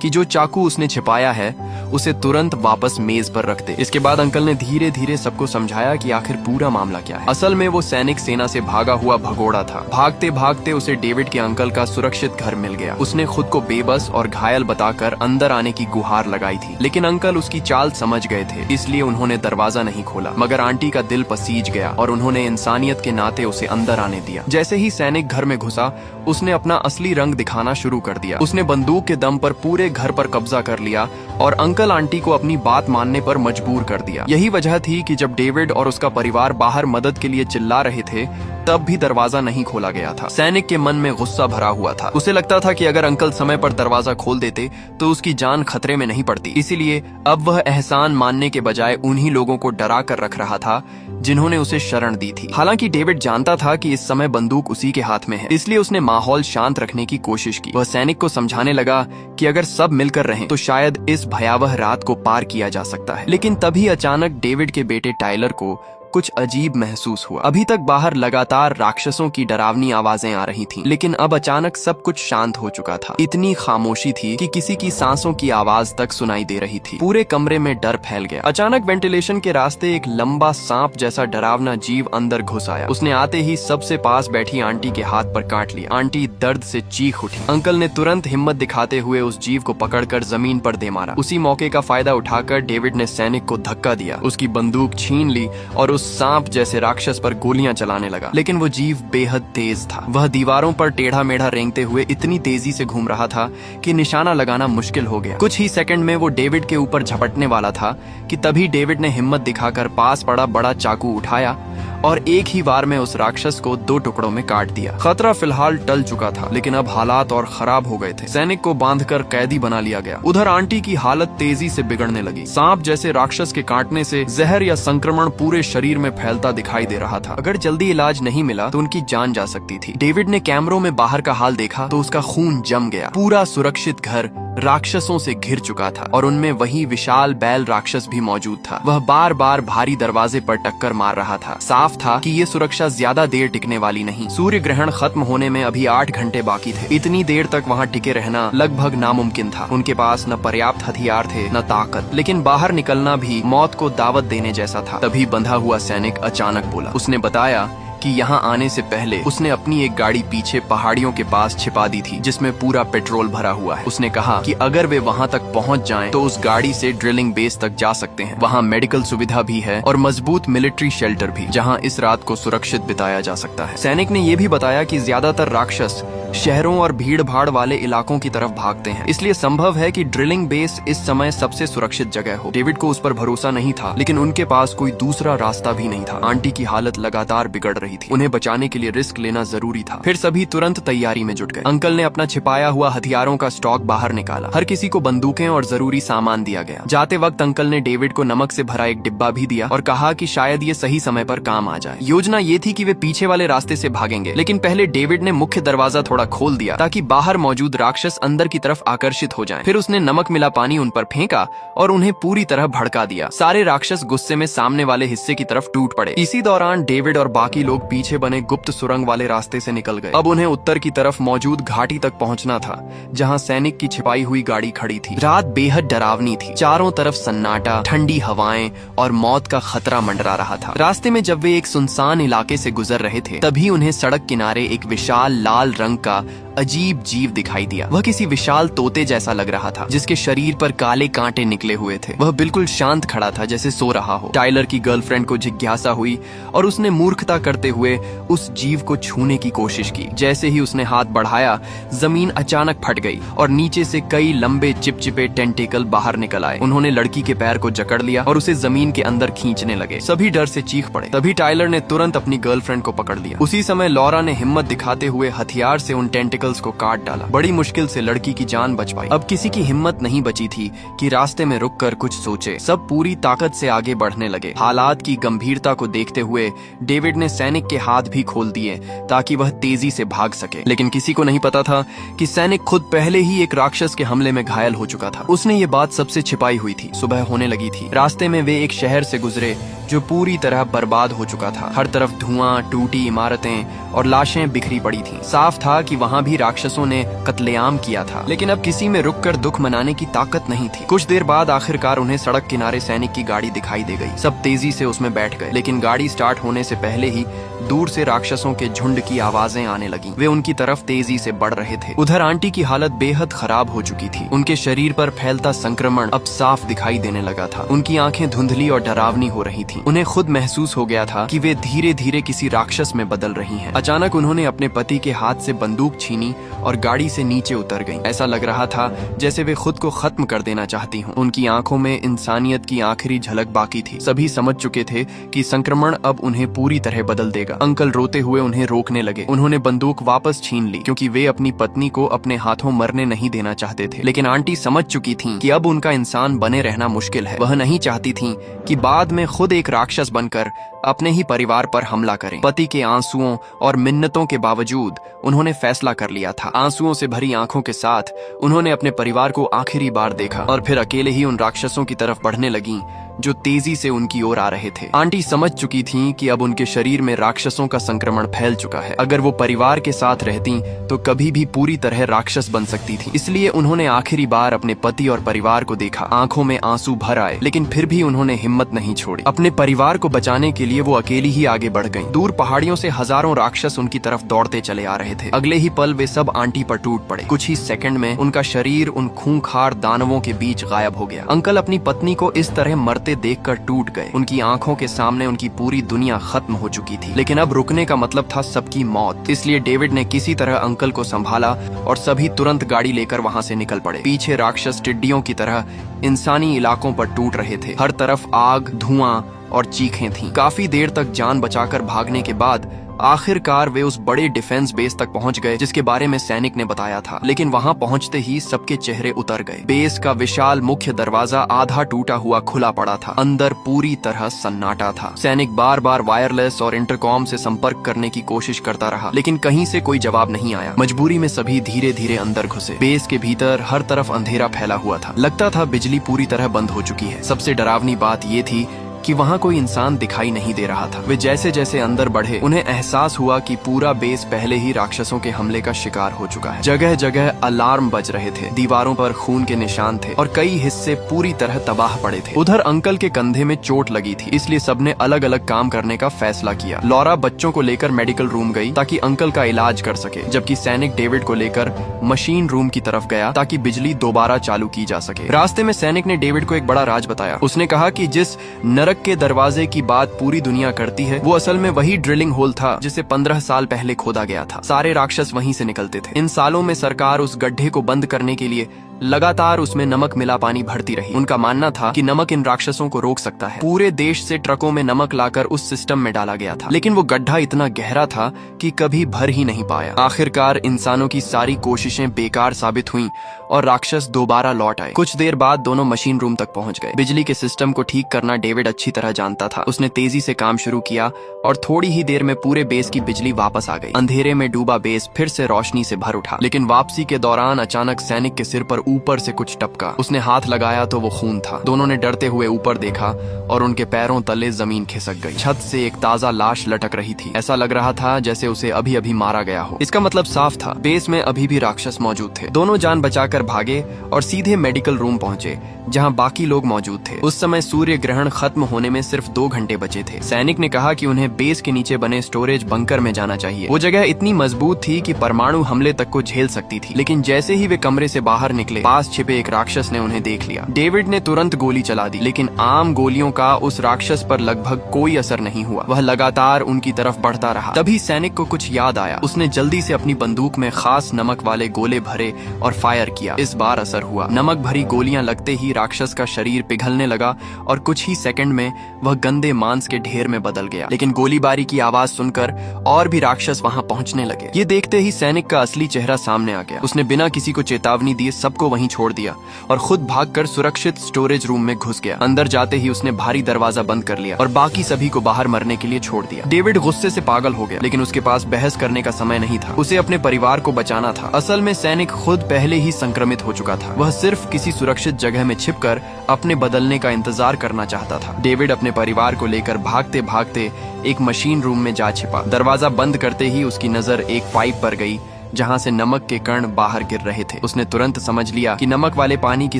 कि जो चाकू उसने छिपाया है उसे तुरंत वापस मेज पर रख दे। इसके बाद अंकल ने धीरे धीरे सबको समझाया कि आखिर पूरा मामला क्या है। असल में वो सैनिक सेना से भागा हुआ भगोड़ा था। भागते भागते उसे डेविड के अंकल का सुरक्षित घर मिल गया। उसने खुद को बेबस और घायल बताकर अंदर आने की गुहार लगाई थी, लेकिन अंकल उसकी चाल समझ गए थे, इसलिए उन्होंने दरवाजा नहीं खोला। मगर आंटी का दिल पसीज गया और उन्होंने इंसानियत के नाते उसे अंदर आने दिया। जैसे ही सैनिक घर में घुसा उसने अपना असली रंग दिखाना शुरू कर दिया। उसने बंदूक के दम पर पूरे घर पर कब्जा कर लिया और अंकल आंटी को अपनी बात मानने पर मजबूर कर दिया। यही वजह थी कि जब डेविड और उसका परिवार बाहर मदद के लिए चिल्ला रहे थे तब भी दरवाजा नहीं खोला गया था। सैनिक के मन में गुस्सा भरा हुआ था। उसे लगता था कि अगर अंकल समय पर दरवाजा खोल देते तो उसकी जान खतरे में नहीं पड़ती। इसीलिए अब वह एहसान मानने के बजाय उन्हीं लोगों को डरा कर रख रहा था जिन्होंने उसे शरण दी थी। हालांकि डेविड जानता था कि इस समय बंदूक उसी के हाथ में है, इसलिए उसने माहौल शांत रखने की कोशिश की। वह सैनिक को समझाने लगा कि अगर सब मिलकर रहें तो शायद इस भयावह रात को पार किया जा सकता है। लेकिन तभी अचानक डेविड के बेटे टाइलर को कुछ अजीब महसूस हुआ। अभी तक बाहर लगातार राक्षसों की डरावनी आवाजें आ रही थीं, लेकिन अब अचानक सब कुछ शांत हो चुका था। इतनी खामोशी थी कि किसी की सांसों की आवाज तक सुनाई दे रही थी। पूरे कमरे में डर फैल गया। अचानक वेंटिलेशन के रास्ते एक लंबा सांप जैसा डरावना जीव अंदर घुस आया। उसने आते ही सबसे पास बैठी आंटी के हाथ पर काट लिया। आंटी दर्द से चीख उठी। अंकल ने तुरंत हिम्मत दिखाते हुए उस जीव को पकड़कर जमीन पर दे मारा। उसी मौके का फायदा उठाकर डेविड ने सैनिक को धक्का दिया, उसकी बंदूक छीन ली और उस सांप जैसे राक्षस पर गोलियां चलाने लगा। लेकिन वो जीव बेहद तेज था। वह दीवारों पर टेढ़ा मेढ़ा रेंगते हुए इतनी तेजी से घूम रहा था कि निशाना लगाना मुश्किल हो गया। कुछ ही सेकंड में वो डेविड के ऊपर झपटने वाला था कि तभी डेविड ने हिम्मत दिखाकर पास पड़ा बड़ा चाकू उठाया और एक ही वार में उस राक्षस को 2 टुकड़ों में काट दिया। खतरा फिलहाल टल चुका था, लेकिन अब हालात और खराब हो गए थे। सैनिक को बांधकर कैदी बना लिया गया। उधर आंटी की हालत तेजी से बिगड़ने लगी। सांप जैसे राक्षस के काटने से जहर या संक्रमण पूरे शरीर में फैलता दिखाई दे रहा था। अगर जल्दी इलाज नहीं मिला तो उनकी जान जा सकती थी। डेविड ने कैमरों में बाहर का हाल देखा तो उसका खून जम गया। पूरा सुरक्षित घर राक्षसों से घिर चुका था और उनमें वही विशाल बैल राक्षस भी मौजूद था। वह बार बार भारी दरवाजे पर टक्कर मार रहा था। साफ था कि ये सुरक्षा ज्यादा देर टिकने वाली नहीं। सूर्य ग्रहण खत्म होने में अभी 8 घंटे बाकी थे। इतनी देर तक वहाँ टिके रहना लगभग नामुमकिन था। उनके पास न पर्याप्त हथियार थे न ताकत, लेकिन बाहर निकलना भी मौत को दावत देने जैसा था। तभी बंधा हुआ सैनिक अचानक बोला। उसने बताया कि यहाँ आने से पहले उसने अपनी एक गाड़ी पीछे पहाड़ियों के पास छिपा दी थी, जिसमें पूरा पेट्रोल भरा हुआ है। उसने कहा कि अगर वे वहाँ तक पहुँच जाएं, तो उस गाड़ी से ड्रिलिंग बेस तक जा सकते हैं। वहाँ मेडिकल सुविधा भी है और मजबूत मिलिट्री शेल्टर भी, जहाँ इस रात को सुरक्षित बिताया जा सकता है। सैनिक ने यह भी बताया कि ज्यादातर राक्षस शहरों और भीड़ भाड़ वाले इलाकों की तरफ भागते हैं, इसलिए संभव है कि ड्रिलिंग बेस इस समय सबसे सुरक्षित जगह हो। डेविड को उस पर भरोसा नहीं था, लेकिन उनके पास कोई दूसरा रास्ता भी नहीं था। आंटी की हालत लगातार बिगड़ रही थी। उन्हें बचाने के लिए रिस्क लेना जरूरी था। फिर सभी तुरंत तैयारी में जुट गए। अंकल ने अपना छिपाया हुआ हथियारों का स्टॉक बाहर निकाला। हर किसी को बंदूकें और जरूरी सामान दिया गया। जाते वक्त अंकल ने डेविड को नमक से भरा एक डिब्बा भी दिया और कहा कि शायद ये सही समय पर काम आ जाए। योजना ये थी कि वे पीछे वाले रास्ते से भागेंगे, लेकिन पहले डेविड ने मुख्य दरवाजा थोड़ा खोल दिया ताकि बाहर मौजूद राक्षस अंदर की तरफ आकर्षित हो जाएं। फिर उसने नमक मिला पानी उन पर फेंका और उन्हें पूरी तरह भड़का दिया। सारे राक्षस गुस्से में सामने वाले हिस्से की तरफ टूट पड़े। इसी दौरान डेविड और बाकी लोग पीछे बने गुप्त सुरंग वाले रास्ते से निकल गए। अब उन्हें उत्तर की तरफ मौजूद घाटी तक पहुंचना था, जहां सैनिक की छिपाई हुई गाड़ी खड़ी थी। रात बेहद डरावनी थी। चारों तरफ सन्नाटा, ठंडी हवाएं और मौत का खतरा मंडरा रहा था। रास्ते में जब वे एक सुनसान इलाके से गुजर रहे थे, तभी उन्हें सड़क किनारे एक विशाल लाल रंग का अजीब जीव दिखाई दिया। वह किसी विशाल तोते जैसा लग रहा था, जिसके शरीर पर काले कांटे निकले हुए थे। वह बिल्कुल शांत खड़ा था, जैसे सो रहा हो। टाइलर की गर्लफ्रेंड को जिज्ञासा हुई और उसने मूर्खता करते हुए उस जीव को छूने की कोशिश की। जैसे ही उसने हाथ बढ़ाया, जमीन अचानक फट गई और नीचे से कई लंबे चिपचिपे टेंटिकल बाहर निकल आए। उन्होंने लड़की के पैर को जकड़ लिया और उसे जमीन के अंदर खींचने लगे। सभी डर से चीख पड़े। तभी टाइलर ने तुरंत अपनी गर्लफ्रेंड को पकड़ लिया। उसी समय लॉरा ने हिम्मत दिखाते हुए हथियार से उन टेंटिकल्स को काट डाला। बड़ी मुश्किल से लड़की की जान बच पाई। अब किसी की हिम्मत नहीं बची थी कि रास्ते में रुककर कुछ सोचे। सब पूरी ताकत से आगे बढ़ने लगे। हालात की गंभीरता को देखते हुए डेविड ने सैनिक के हाथ भी खोल दिए ताकि वह तेजी से भाग सके। लेकिन किसी को नहीं पता था कि सैनिक खुद पहले ही एक राक्षस के हमले में घायल हो चुका था। उसने ये बात सबसे छिपाई हुई थी। सुबह होने लगी थी। रास्ते में वे एक शहर से गुजरे जो पूरी तरह बर्बाद हो चुका था। हर तरफ धुआं, टूटी इमारतें और लाशें बिखरी पड़ी थीं। साफ था कि वहाँ भी राक्षसों ने कत्लेआम किया था, लेकिन अब किसी में रुककर दुख मनाने की ताकत नहीं थी। कुछ देर बाद आखिरकार उन्हें सड़क किनारे सैनिक की गाड़ी दिखाई दे गई। सब तेजी से उसमें बैठ गए, लेकिन गाड़ी स्टार्ट होने से पहले ही दूर से राक्षसों के झुंड की आवाजें आने लगीं। वे उनकी तरफ तेजी से बढ़ रहे थे। उधर आंटी की हालत बेहद खराब हो चुकी थी। उनके शरीर पर फैलता संक्रमण अब साफ दिखाई देने लगा था। उनकी आंखें धुंधली और डरावनी हो रही थीं। उन्हें खुद महसूस हो गया था कि वे धीरे धीरे किसी राक्षस में बदल रही हैं। अचानक उन्होंने अपने पति के हाथ से बंदूक छीनी और गाड़ी से नीचे उतर गईं। ऐसा लग रहा था जैसे वे खुद को खत्म कर देना चाहती हों। उनकी आंखों में इंसानियत की आखिरी झलक बाकी थी। सभी समझ चुके थे कि संक्रमण अब उन्हें पूरी तरह बदल देगा। अंकल रोते हुए उन्हें रोकने लगे। उन्होंने बंदूक वापस छीन ली क्योंकि वे अपनी पत्नी को अपने हाथों मरने नहीं देना चाहते थे। लेकिन आंटी समझ चुकी थीं कि अब उनका इंसान बने रहना मुश्किल है। वह नहीं चाहती थीं कि बाद में खुद एक राक्षस बनकर अपने ही परिवार पर हमला करें। पति के आंसुओं और मिन्नतों के बावजूद उन्होंने फैसला कर लिया था। आंसुओं से भरी आंखों के साथ उन्होंने अपने परिवार को आखिरी बार देखा और फिर अकेले ही उन राक्षसों की तरफ बढ़ने लगीं जो तेजी से उनकी ओर आ रहे थे। आंटी समझ चुकी थीं कि अब उनके शरीर में राक्षसों का संक्रमण फैल चुका है। अगर वो परिवार के साथ रहती तो कभी भी पूरी तरह राक्षस बन सकती थी। इसलिए उन्होंने आखिरी बार अपने पति और परिवार को देखा। आंखों में आंसू भर आए, लेकिन फिर भी उन्होंने हिम्मत नहीं छोड़ी। अपने परिवार को बचाने के लिए वो अकेली ही आगे बढ़ गईं। दूर पहाड़ियों से हजारों राक्षस उनकी तरफ दौड़ते चले आ रहे थे। अगले ही पल वे सब आंटी पर टूट पड़े। कुछ ही सेकंड में उनका शरीर उन खूंखार दानवों के बीच गायब हो गया। अंकल अपनी पत्नी को इस तरह मरते देखकर टूट गए। उनकी आंखों के सामने उनकी पूरी दुनिया खत्म हो चुकी थी, लेकिन अब रुकने का मतलब था सबकी मौत। इसलिए डेविड ने किसी तरह अंकल को संभाला और सभी तुरंत गाड़ी लेकर वहां से निकल पड़े। पीछे राक्षस टिड्डियों की तरह इंसानी इलाकों पर टूट रहे थे। हर तरफ आग, धुआं और चीखें थीं। काफी देर तक जान बचाकर भागने के बाद आखिरकार वे उस बड़े डिफेंस बेस तक पहुंच गए जिसके बारे में सैनिक ने बताया था। लेकिन वहां पहुंचते ही सबके चेहरे उतर गए। बेस का विशाल मुख्य दरवाजा आधा टूटा हुआ खुला पड़ा था। अंदर पूरी तरह सन्नाटा था। सैनिक बार बार वायरलेस और इंटरकॉम से संपर्क करने की कोशिश करता रहा, लेकिन कहीं से कोई जवाब नहीं आया। मजबूरी में सभी धीरे धीरे अंदर घुसे। बेस के भीतर हर तरफ अंधेरा फैला हुआ था। लगता था बिजली पूरी तरह बंद हो चुकी है। सबसे डरावनी बात ये थी कि वहां कोई इंसान दिखाई नहीं दे रहा था। वे जैसे जैसे अंदर बढ़े उन्हें एहसास हुआ कि पूरा बेस पहले ही राक्षसों के हमले का शिकार हो चुका है। जगह जगह अलार्म बज रहे थे, दीवारों पर खून के निशान थे और कई हिस्से पूरी तरह तबाह पड़े थे। उधर अंकल के कंधे में चोट लगी थी, इसलिए सबने अलग अलग काम करने का फैसला किया। लॉरा बच्चों को लेकर मेडिकल रूम गई ताकि अंकल का इलाज कर सके, जबकि सैनिक डेविड को लेकर मशीन रूम की तरफ गया ताकि बिजली दोबारा चालू की जा सके। रास्ते में सैनिक ने डेविड को एक बड़ा राज बताया। उसने कहा कि जिस नरक के दरवाजे की बात पूरी दुनिया करती है, वो असल में वही ड्रिलिंग होल था जिसे 15 साल पहले खोदा गया था। सारे राक्षस वहीं से निकलते थे। इन सालों में सरकार उस गड्ढे को बंद करने के लिए लगातार उसमें नमक मिला पानी भरती रही। उनका मानना था कि नमक इन राक्षसों को रोक सकता है। पूरे देश से ट्रकों में नमक लाकर उस सिस्टम में डाला गया था, लेकिन वो गड्ढा इतना गहरा था कि कभी भर ही नहीं पाया। आखिरकार इंसानों की सारी कोशिशें बेकार साबित हुईं और राक्षस दोबारा लौट आए। कुछ देर बाद दोनों मशीन रूम तक पहुंच गए। बिजली के सिस्टम को ठीक करना डेविड अच्छी तरह जानता था। उसने तेजी से काम शुरू किया और थोड़ी ही देर में पूरे बेस की बिजली वापस आ गई। अंधेरे में डूबा बेस फिर से रोशनी से भर उठा, लेकिन वापसी के दौरान अचानक सैनिक के सिर पर ऊपर से कुछ टपका। उसने हाथ लगाया तो वो खून था। दोनों ने डरते हुए ऊपर देखा और उनके पैरों तले जमीन खिसक गई। छत से एक ताजा लाश लटक रही थी। ऐसा लग रहा था जैसे उसे अभी अभी मारा गया हो। इसका मतलब साफ था, बेस में अभी भी राक्षस मौजूद थे। दोनों जान बचाकर भागे और सीधे मेडिकल रूम पहुंचे जहां बाकी लोग मौजूद थे। उस समय सूर्य ग्रहण खत्म होने में सिर्फ 2 घंटे बचे थे। सैनिक ने कहा कि उन्हें बेस के नीचे बने स्टोरेज बंकर में जाना चाहिए। वो जगह इतनी मजबूत थी कि परमाणु हमले तक को झेल सकती थी। लेकिन जैसे ही वे कमरे से बाहर निकले, पास छिपे एक राक्षस ने उन्हें देख लिया। डेविड ने तुरंत गोली चला दी, लेकिन आम गोलियों का उस राक्षस पर लगभग कोई असर नहीं हुआ। वह लगातार उनकी तरफ बढ़ता रहा। तभी सैनिक को कुछ याद आया। उसने जल्दी से अपनी बंदूक में खास नमक वाले गोले भरे और फायर किया। इस बार असर हुआ। नमक भरी गोलियां लगते ही राक्षस का शरीर पिघलने लगा और कुछ ही सेकंड में वह गंदे मांस के ढेर में बदल गया। लेकिन गोलीबारी की आवाज सुनकर और भी राक्षस वहां पहुंचने लगे। ये देखते ही सैनिक का असली चेहरा सामने आ गया। उसने बिना किसी को चेतावनी दिए सबको वहीं छोड़ दिया और खुद भागकर सुरक्षित स्टोरेज रूम में घुस गया। अंदर जाते ही उसने भारी दरवाजा बंद कर लिया और बाकी सभी को बाहर मरने के लिए छोड़ दिया। डेविड गुस्से से पागल हो गया, लेकिन उसके पास बहस करने का समय नहीं था। उसे अपने परिवार को बचाना था। असल में सैनिक खुद पहले ही संक्रमित हो चुका था। वह सिर्फ किसी सुरक्षित जगह में छिपकर अपने बदलने का इंतजार करना चाहता था। डेविड अपने परिवार को लेकर भागते भागते एक मशीन रूम में जा छिपा। दरवाजा बंद करते ही उसकी नजर एक पाइप पर गई जहां से नमक के कण बाहर गिर रहे थे। उसने तुरंत समझ लिया कि नमक वाले पानी की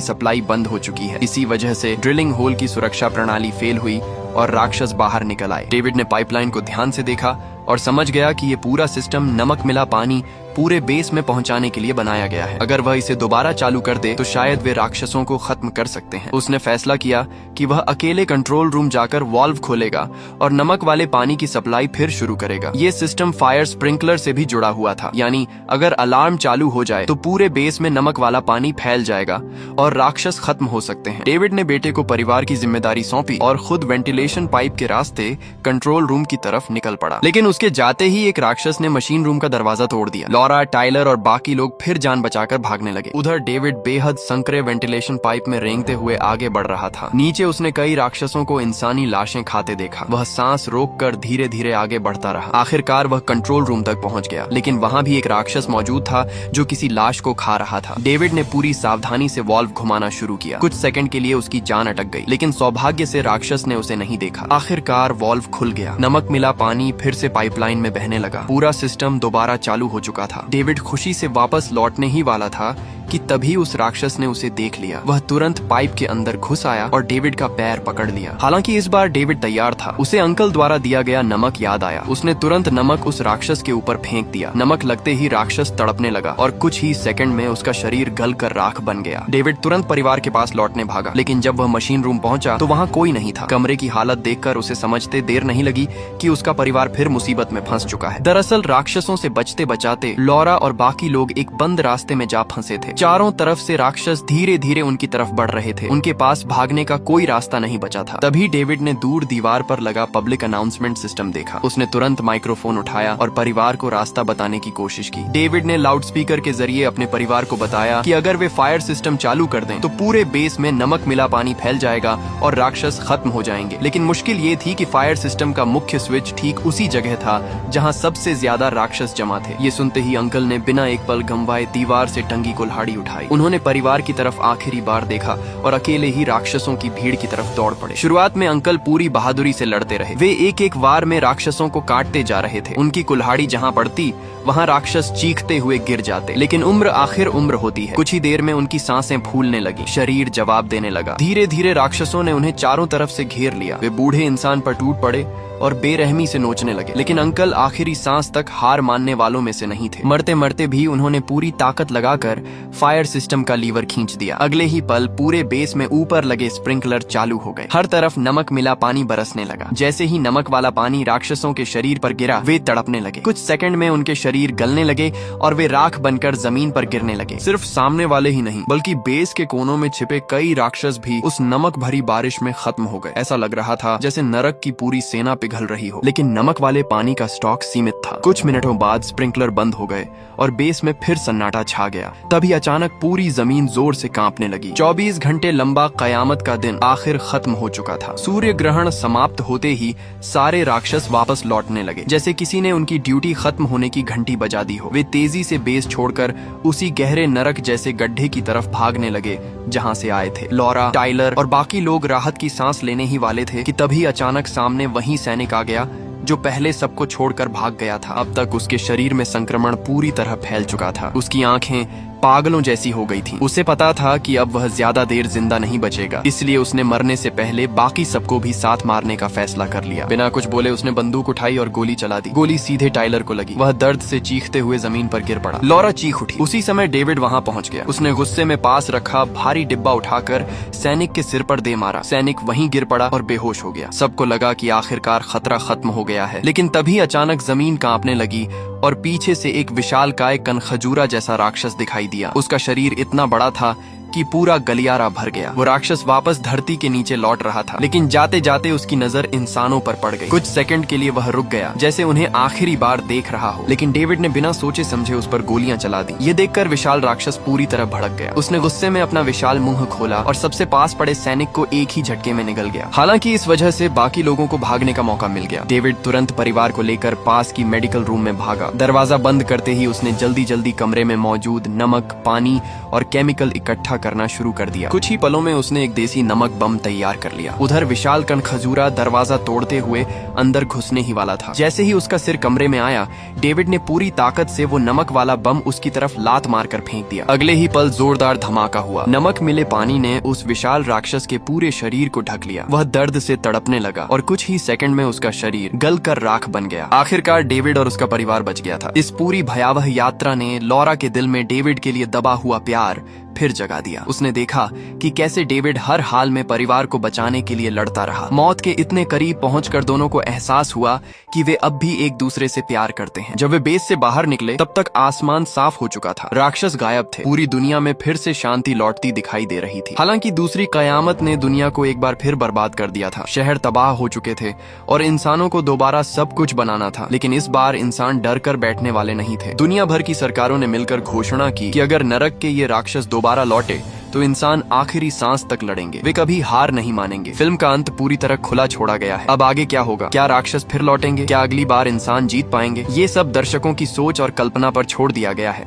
सप्लाई बंद हो चुकी है। इसी वजह से ड्रिलिंग होल की सुरक्षा प्रणाली फेल हुई और राक्षस बाहर निकल आए। डेविड ने पाइपलाइन को ध्यान से देखा और समझ गया कि ये पूरा सिस्टम नमक मिला पानी पूरे बेस में पहुंचाने के लिए बनाया गया है। अगर वह इसे दोबारा चालू कर दे तो शायद वे राक्षसों को खत्म कर सकते हैं। उसने फैसला किया कि वह अकेले कंट्रोल रूम जाकर वाल्व खोलेगा और नमक वाले पानी की सप्लाई फिर शुरू करेगा। ये सिस्टम फायर स्प्रिंकलर से भी जुड़ा हुआ था, यानी अगर अलार्म चालू हो जाए तो पूरे बेस में नमक वाला पानी फैल जाएगा और राक्षस खत्म हो सकते हैं। डेविड ने बेटे को परिवार की जिम्मेदारी सौंपी और खुद वेंटिलेशन पाइप के रास्ते कंट्रोल रूम की तरफ निकल पड़ा। लेकिन उसके जाते ही एक राक्षस ने मशीन रूम का दरवाजा तोड़ दिया। लॉरा, टाइलर और बाकी लोग फिर जान बचाकर भागने लगे। उधर डेविड बेहद संकरे वेंटिलेशन पाइप में रेंगते हुए आगे बढ़ रहा था। नीचे उसने कई राक्षसों को इंसानी लाशें खाते देखा। वह सांस रोककर धीरे धीरे आगे बढ़ता रहा। आखिरकार वह कंट्रोल रूम तक पहुंच गया, लेकिन वहां भी एक राक्षस मौजूद था जो किसी लाश को खा रहा था। डेविड ने पूरी सावधानी से वॉल्व घुमाना शुरू किया। कुछ सेकंड के लिए उसकी जान अटक गई, लेकिन सौभाग्य से राक्षस ने उसे नहीं देखा। आखिरकार वॉल्व खुल गया। नमक मिला पानी फिर से पाइपलाइन में बहने लगा। पूरा सिस्टम दोबारा चालू हो चुका था। डेविड खुशी से वापस लौटने ही वाला था कि तभी उस राक्षस ने उसे देख लिया। वह तुरंत पाइप के अंदर घुस आया और डेविड का पैर पकड़ लिया। हालांकि इस बार डेविड तैयार था। उसे अंकल द्वारा दिया गया नमक याद आया। उसने तुरंत नमक उस राक्षस के ऊपर फेंक दिया। नमक लगते ही राक्षस तड़पने लगा और कुछ ही सेकंड में उसका शरीर गल कर राख बन गया। डेविड तुरंत परिवार के पास लौटने भागा, लेकिन जब वह मशीन रूम पहुंचा तो वहाँ कोई नहीं था। कमरे की हालत देखकर उसे समझते देर नहीं लगी कि उसका परिवार फिर मुसीबत में फंस चुका है। दरअसल राक्षसों से बचते बचाते लॉरा और बाकी लोग एक बंद रास्ते में जा फंसे थे। चारों तरफ से राक्षस धीरे धीरे उनकी तरफ बढ़ रहे थे। उनके पास भागने का कोई रास्ता नहीं बचा था। तभी डेविड ने दूर दीवार पर लगा पब्लिक अनाउंसमेंट सिस्टम देखा। उसने तुरंत माइक्रोफोन उठाया और परिवार को रास्ता बताने की कोशिश की। डेविड ने लाउडस्पीकर के जरिए अपने परिवार को बताया कि अगर वे फायर सिस्टम चालू कर दें तो पूरे बेस में नमक मिला पानी फैल जाएगा और राक्षस खत्म हो जाएंगे। लेकिन मुश्किल ये थी कि फायर सिस्टम का मुख्य स्विच ठीक उसी जगह था जहाँ सबसे ज्यादा राक्षस जमा थे। ये सुनते ही अंकल ने बिना एक पल गंवाए दीवार से टंगी कुल्हाड़ी उठाई। उन्होंने परिवार की तरफ आखिरी बार देखा और अकेले ही राक्षसों की भीड़ की तरफ दौड़ पड़े। शुरुआत में अंकल पूरी बहादुरी से लड़ते रहे। वे एक एक वार में राक्षसों को काटते जा रहे थे। उनकी कुल्हाड़ी जहाँ पड़ती वहाँ राक्षस चीखते हुए गिर जाते। लेकिन उम्र आखिर उम्र होती है। कुछ ही देर में उनकी सांसें फूलने लगी, शरीर जवाब देने लगा। धीरे धीरे राक्षसों ने उन्हें चारों तरफ से घेर लिया। वे बूढ़े इंसान पर टूट पड़े और बेरहमी से नोचने लगे। लेकिन अंकल आखिरी सांस तक हार मानने वालों में से नहीं थे। मरते मरते भी उन्होंने पूरी ताकत लगाकर फायर सिस्टम का लीवर खींच दिया। अगले ही पल पूरे बेस में ऊपर लगे स्प्रिंकलर चालू हो गए। हर तरफ नमक मिला पानी बरसने लगा। जैसे ही नमक वाला पानी राक्षसों के शरीर पर गिरा, वे तड़पने लगे। कुछ सेकंड में उनके शरीर गलने लगे और वे राख बनकर जमीन पर गिरने लगे। सिर्फ सामने वाले ही नहीं, बल्कि बेस के कोनों में छिपे कई राक्षस भी उस नमक भरी बारिश में खत्म हो गए। ऐसा लग रहा था जैसे नरक की पूरी सेना पिघल रही हो। लेकिन नमक वाले पानी का स्टॉक सीमित था। कुछ मिनटों बाद स्प्रिंकलर बंद हो गए और बेस में फिर सन्नाटा छा गया। तभी अचानक पूरी जमीन जोर से कांपने लगी। 24 घंटे लंबा कयामत का दिन आखिर खत्म हो चुका था। सूर्य ग्रहण समाप्त होते ही सारे राक्षस वापस लौटने लगे, जैसे किसी ने उनकी ड्यूटी खत्म होने की घंटी बजा दी हो। वे तेजी से बेस छोड़कर उसी गहरे नरक जैसे गड्ढे की तरफ भागने लगे जहाँ से आए थे। लॉरा, टाइलर और बाकी लोग राहत की सांस लेने ही वाले थे कि तभी अचानक सामने वही सैनिक आ गया जो पहले सबको छोड़कर भाग गया था। अब तक उसके शरीर में संक्रमण पूरी तरह फैल चुका था। उसकी आंखें पागलों जैसी हो गई थी। उसे पता था कि अब वह ज्यादा देर जिंदा नहीं बचेगा, इसलिए उसने मरने से पहले बाकी सबको भी साथ मारने का फैसला कर लिया। बिना कुछ बोले उसने बंदूक उठाई और गोली चला दी। गोली सीधे टाइलर को लगी। वह दर्द से चीखते हुए जमीन पर गिर पड़ा। लॉरा चीख उठी। उसी समय डेविड वहां पहुंच गया। उसने गुस्से में पास रखा भारी डिब्बा उठाकर सैनिक के सिर पर दे मारा। सैनिक वहीं गिर पड़ा और बेहोश हो गया। सबको लगा कि आखिरकार खतरा खत्म हो गया है। लेकिन तभी अचानक जमीन कांपने लगी और पीछे से एक विशालकाय कनखजूरा जैसा राक्षस दिखाई दिया। उसका शरीर इतना बड़ा था कि पूरा गलियारा भर गया। वो राक्षस वापस धरती के नीचे लौट रहा था, लेकिन जाते जाते उसकी नजर इंसानों पर पड़ गई। कुछ सेकंड के लिए वह रुक गया, जैसे उन्हें आखिरी बार देख रहा हो। लेकिन डेविड ने बिना सोचे समझे उस पर गोलियां चला दी। ये देखकर विशाल राक्षस पूरी तरह भड़क गया। उसने गुस्से में अपना विशाल मुंह खोला और सबसे पास पड़े सैनिक को एक ही झटके में निगल गया। हालांकि इस वजह से बाकी लोगों को भागने का मौका मिल गया। डेविड तुरंत परिवार को लेकर पास की मेडिकल रूम में भागा। दरवाजा बंद करते ही उसने जल्दी जल्दी कमरे में मौजूद नमक, पानी और केमिकल इकट्ठा करना शुरू कर दिया। कुछ ही पलों में उसने एक देसी नमक बम तैयार कर लिया। उधर विशाल कनखजूरा दरवाजा तोड़ते हुए अंदर घुसने ही वाला था। जैसे ही उसका सिर कमरे में आया, डेविड ने पूरी ताकत से वो नमक वाला बम उसकी तरफ लात मारकर फेंक दिया। अगले ही पल जोरदार धमाका हुआ। नमक मिले पानी ने उस विशाल राक्षस के पूरे शरीर को ढक लिया। वह दर्द से तड़पने लगा और कुछ ही सेकंड में उसका शरीर गल कर राख बन गया। आखिरकार डेविड और उसका परिवार बच गया था। इस पूरी भयावह यात्रा ने लॉरा के दिल में डेविड के लिए दबा हुआ प्यार फिर जगा दिया। उसने देखा कि कैसे डेविड हर हाल में परिवार को बचाने के लिए लड़ता रहा। मौत के इतने करीब पहुंचकर दोनों को एहसास हुआ कि वे अब भी एक दूसरे से प्यार करते हैं। जब वे बेस से बाहर निकले तब तक आसमान साफ हो चुका था। राक्षस गायब थे। पूरी दुनिया में फिर से शांति लौटती दिखाई दे रही थी। हालांकि दूसरी कयामत ने दुनिया को एक बार फिर बर्बाद कर दिया था। शहर तबाह हो चुके थे और इंसानों को दोबारा सब कुछ बनाना था। लेकिन इस बार इंसान डर कर बैठने वाले नहीं थे। दुनिया भर की सरकारों ने मिलकर घोषणा की कि अगर नरक के ये राक्षस दोबारा लौटे तो इंसान आखिरी सांस तक लड़ेंगे। वे कभी हार नहीं मानेंगे। फिल्म का अंत पूरी तरह खुला छोड़ा गया है। अब आगे क्या होगा? क्या राक्षस फिर लौटेंगे? क्या अगली बार इंसान जीत पाएंगे? ये सब दर्शकों की सोच और कल्पना पर छोड़ दिया गया है।